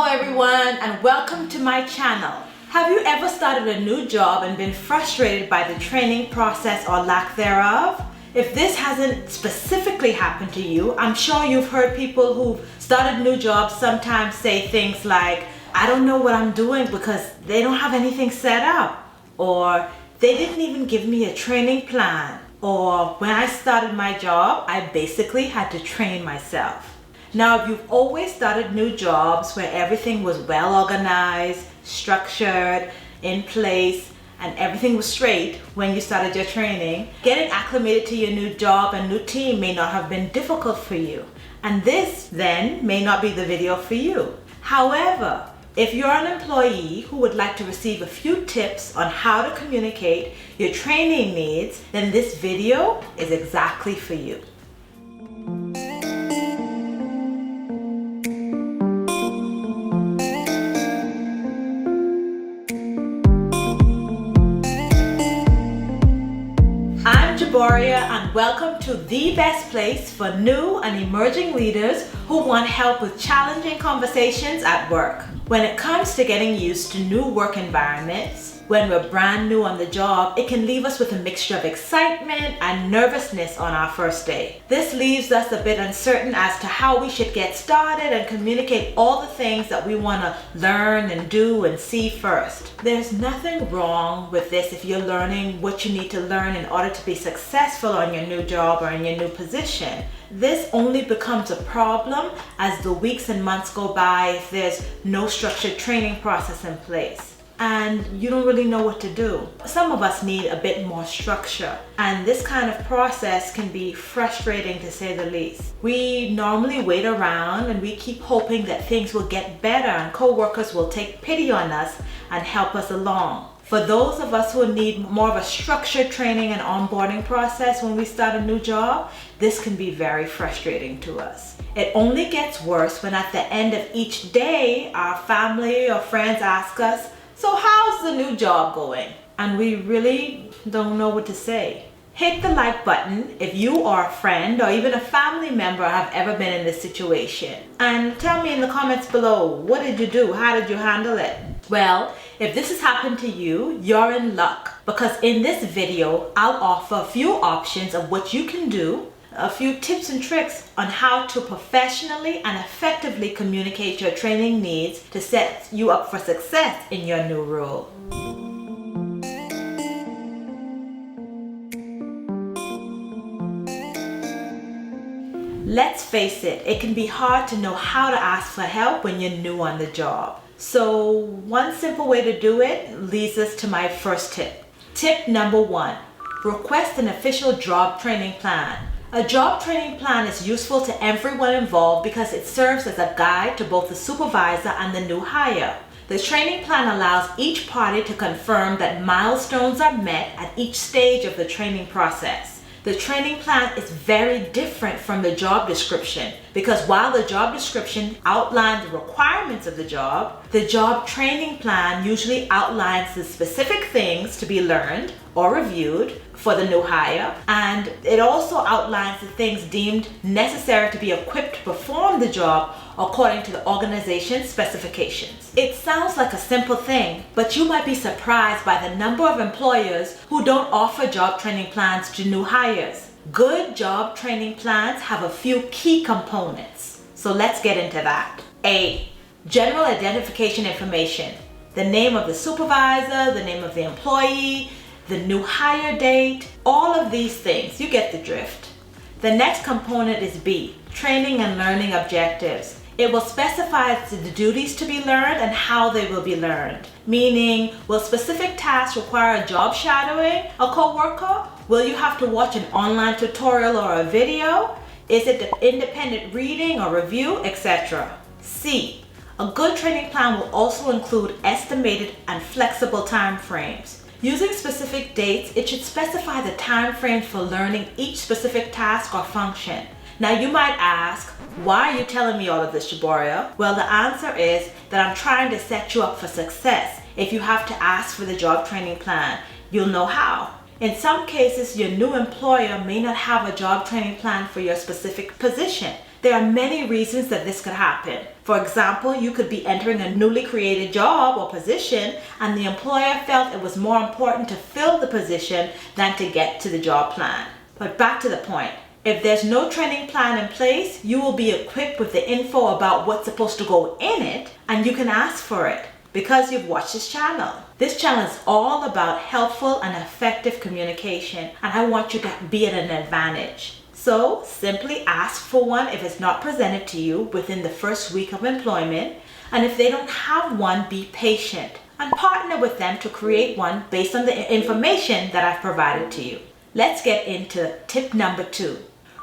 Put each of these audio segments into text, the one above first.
Hello everyone and welcome to my channel. Have you ever started a new job and been frustrated by the training process or lack thereof? If this hasn't specifically happened to you, I'm sure you've heard people who've started new jobs sometimes say things like, I don't know what I'm doing because they don't have anything set up, or they didn't even give me a training plan, or when I started my job, I basically had to train myself. Now, if you've always started new jobs where everything was well organized, structured, in place, and everything was straight when you started your training, getting acclimated to your new job and new team may not have been difficult for you. And this then may not be the video for you. However, if you're an employee who would like to receive a few tips on how to communicate your training needs, then this video is exactly for you. And welcome to the best place for new and emerging leaders who want help with challenging conversations at work. When it comes to getting used to new work environments, when we're brand new on the job, it can leave us with a mixture of excitement and nervousness on our first day. This leaves us a bit uncertain as to how we should get started and communicate all the things that we want to learn and do and see first. There's nothing wrong with this if you're learning what you need to learn in order to be successful on your new job or in your new position. This only becomes a problem as the weeks and months go by if there's no structured training process in place and you don't really know what to do. Some of us need a bit more structure, and this kind of process can be frustrating to say the least. We normally wait around and we keep hoping that things will get better and co-workers will take pity on us and help us along. For those of us who need more of a structured training and onboarding process when we start a new job, this can be very frustrating to us. It only gets worse when at the end of each day, our family or friends ask us, so how's the new job going? And we really don't know what to say. Hit the like button if you or a friend or even a family member have ever been in this situation. And tell me in the comments below, what did you do? How did you handle it? Well, if this has happened to you, you're in luck, because in this video, I'll offer a few options of what you can do, a few tips and tricks on how to professionally and effectively communicate your training needs to set you up for success in your new role. Let's face it, it can be hard to know how to ask for help when you're new on the job. So one simple way to do it leads us to my first tip. Tip number 1, request an official job training plan. A job training plan is useful to everyone involved because it serves as a guide to both the supervisor and the new hire. The training plan allows each party to confirm that milestones are met at each stage of the training process. The training plan is very different from the job description because while the job description outlines the requirements of the job training plan usually outlines the specific things to be learned or reviewed for the new hire, and it also outlines the things deemed necessary to be equipped to perform the job according to the organization's specifications. It sounds like a simple thing, but you might be surprised by the number of employers who don't offer job training plans to new hires. Good job training plans have a few key components, so let's get into that. A. General identification information. The name of the supervisor, the name of the employee, the new hire date, all of these things, you get the drift. The next component is B, training and learning objectives. It will specify the duties to be learned and how they will be learned. Meaning, will specific tasks require job shadowing a co-worker? Will you have to watch an online tutorial or a video? Is it independent reading or review, etc.? C, a good training plan will also include estimated and flexible time frames. Using specific dates, it should specify the time frames for learning each specific task or function. Now you might ask, why are you telling me all of this, Jaboria? Well, the answer is that I'm trying to set you up for success. If you have to ask for the job training plan, you'll know how. In some cases, your new employer may not have a job training plan for your specific position. There are many reasons that this could happen. For example, you could be entering a newly created job or position and the employer felt it was more important to fill the position than to get to the job plan. But back to the point. If there's no training plan in place, you will be equipped with the info about what's supposed to go in it, and you can ask for it because you've watched this channel. This channel is all about helpful and effective communication, and I want you to be at an advantage. So simply ask for one if it's not presented to you within the first week of employment, and if they don't have one, be patient and partner with them to create one based on the information that I've provided to you. Let's get into tip number 2.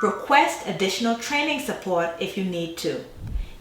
Request additional training support if you need to.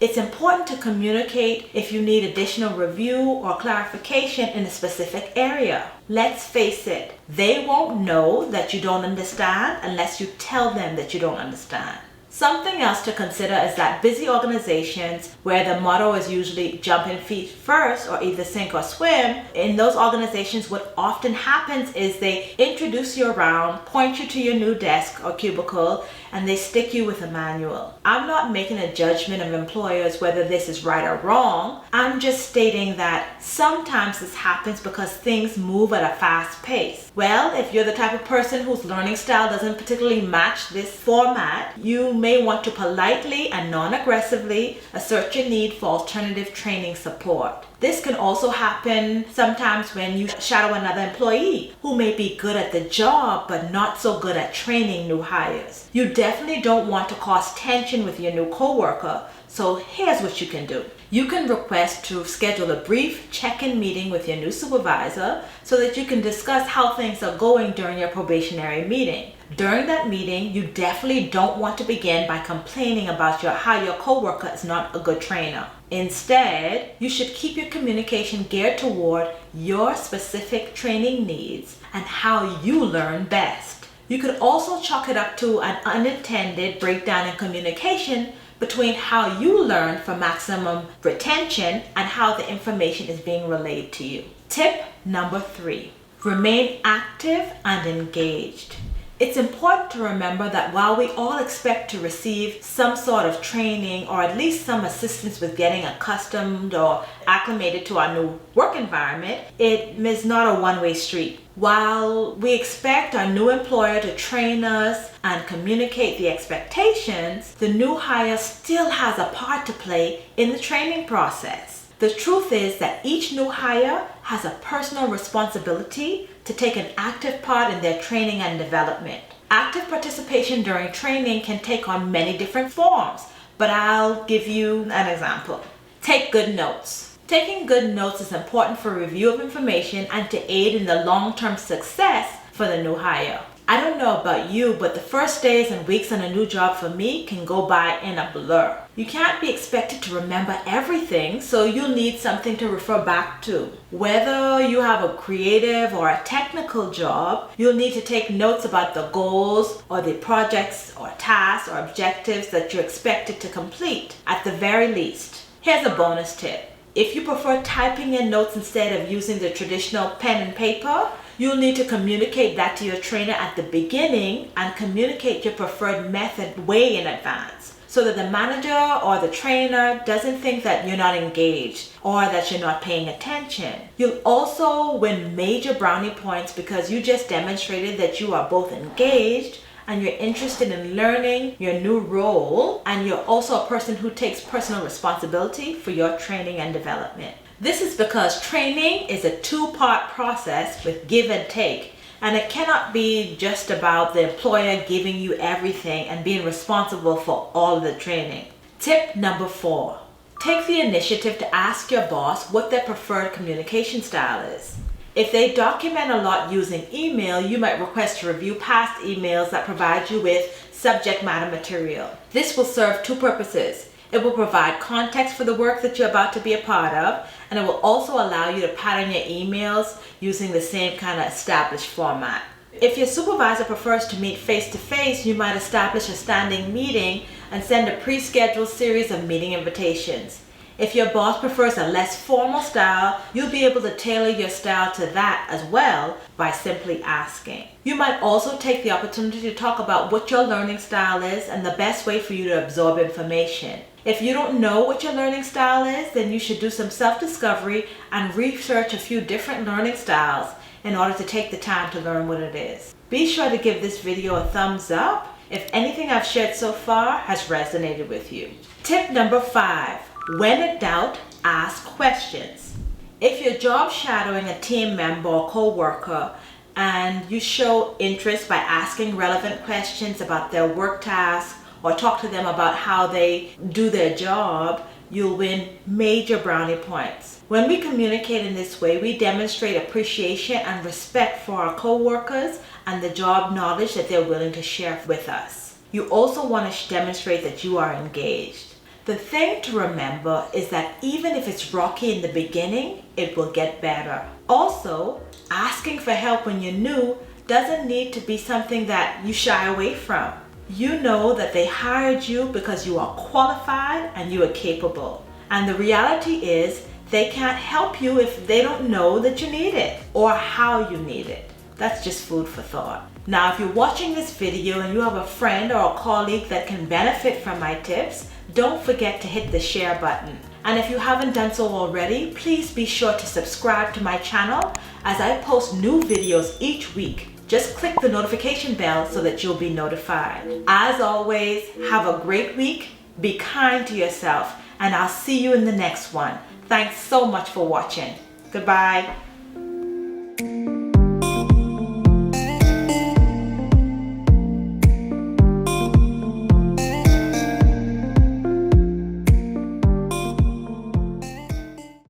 It's important to communicate if you need additional review or clarification in a specific area. Let's face it, they won't know that you don't understand unless you tell them that you don't understand. Something else to consider is that busy organizations where the motto is usually jumping feet first or either sink or swim, in those organizations what often happens is they introduce you around, point you to your new desk or cubicle, and they stick you with a manual. I'm not making a judgment of employers whether this is right or wrong. I'm just stating that sometimes this happens because things move at a fast pace. Well, if you're the type of person whose learning style doesn't particularly match this format, you may want to politely and non-aggressively assert your need for alternative training support. This can also happen sometimes when you shadow another employee who may be good at the job but not so good at training new hires. You definitely don't want to cause tension with your new coworker, so here's what you can do. You can request to schedule a brief check-in meeting with your new supervisor so that you can discuss how things are going during your probationary meeting. During that meeting, you definitely don't want to begin by complaining about how your coworker is not a good trainer. Instead, you should keep your communication geared toward your specific training needs and how you learn best. You could also chalk it up to an unintended breakdown in communication between how you learn for maximum retention and how the information is being relayed to you. Tip number 3, remain active and engaged. It's important to remember that while we all expect to receive some sort of training or at least some assistance with getting accustomed or acclimated to our new work environment, it is not a one-way street. While we expect our new employer to train us and communicate the expectations, the new hire still has a part to play in the training process. The truth is that each new hire has a personal responsibility to take an active part in their training and development. Active participation during training can take on many different forms, but I'll give you an example. Take good notes. Taking good notes is important for review of information and to aid in the long-term success for the new hire. I don't know about you, but the first days and weeks on a new job for me can go by in a blur. You can't be expected to remember everything, so you'll need something to refer back to. Whether you have a creative or a technical job, you'll need to take notes about the goals or the projects or tasks or objectives that you're expected to complete at the very least. Here's a bonus tip. If you prefer typing in notes instead of using the traditional pen and paper, you'll need to communicate that to your trainer at the beginning and communicate your preferred method way in advance so that the manager or the trainer doesn't think that you're not engaged or that you're not paying attention. You'll also win major brownie points because you just demonstrated that you are both engaged and you're interested in learning your new role, and you're also a person who takes personal responsibility for your training and development. This is because training is a two-part process with give and take, and it cannot be just about the employer giving you everything and being responsible for all of the training. Tip number 4, take the initiative to ask your boss what their preferred communication style is. If they document a lot using email, you might request to review past emails that provide you with subject matter material. This will serve two purposes. It will provide context for the work that you're about to be a part of, and it will also allow you to pattern your emails using the same kind of established format. If your supervisor prefers to meet face-to-face, you might establish a standing meeting and send a pre-scheduled series of meeting invitations. If your boss prefers a less formal style, you'll be able to tailor your style to that as well by simply asking. You might also take the opportunity to talk about what your learning style is and the best way for you to absorb information. If you don't know what your learning style is, then you should do some self-discovery and research a few different learning styles in order to take the time to learn what it is. Be sure to give this video a thumbs up if anything I've shared so far has resonated with you. Tip number 5, when in doubt, ask questions. If you're job shadowing a team member or co-worker and you show interest by asking relevant questions about their work tasks or talk to them about how they do their job, you'll win major brownie points. When we communicate in this way, we demonstrate appreciation and respect for our co-workers and the job knowledge that they're willing to share with us. You also want to demonstrate that you are engaged. The thing to remember is that even if it's rocky in the beginning, it will get better. Also, asking for help when you're new doesn't need to be something that you shy away from. You know that they hired you because you are qualified and you are capable. And the reality is they can't help you if they don't know that you need it or how you need it. That's just food for thought. Now, if you're watching this video and you have a friend or a colleague that can benefit from my tips, don't forget to hit the share button. And if you haven't done so already, please be sure to subscribe to my channel as I post new videos each week. Just click the notification bell so that you'll be notified. As always, have a great week, be kind to yourself, and I'll see you in the next one. Thanks so much for watching. Goodbye.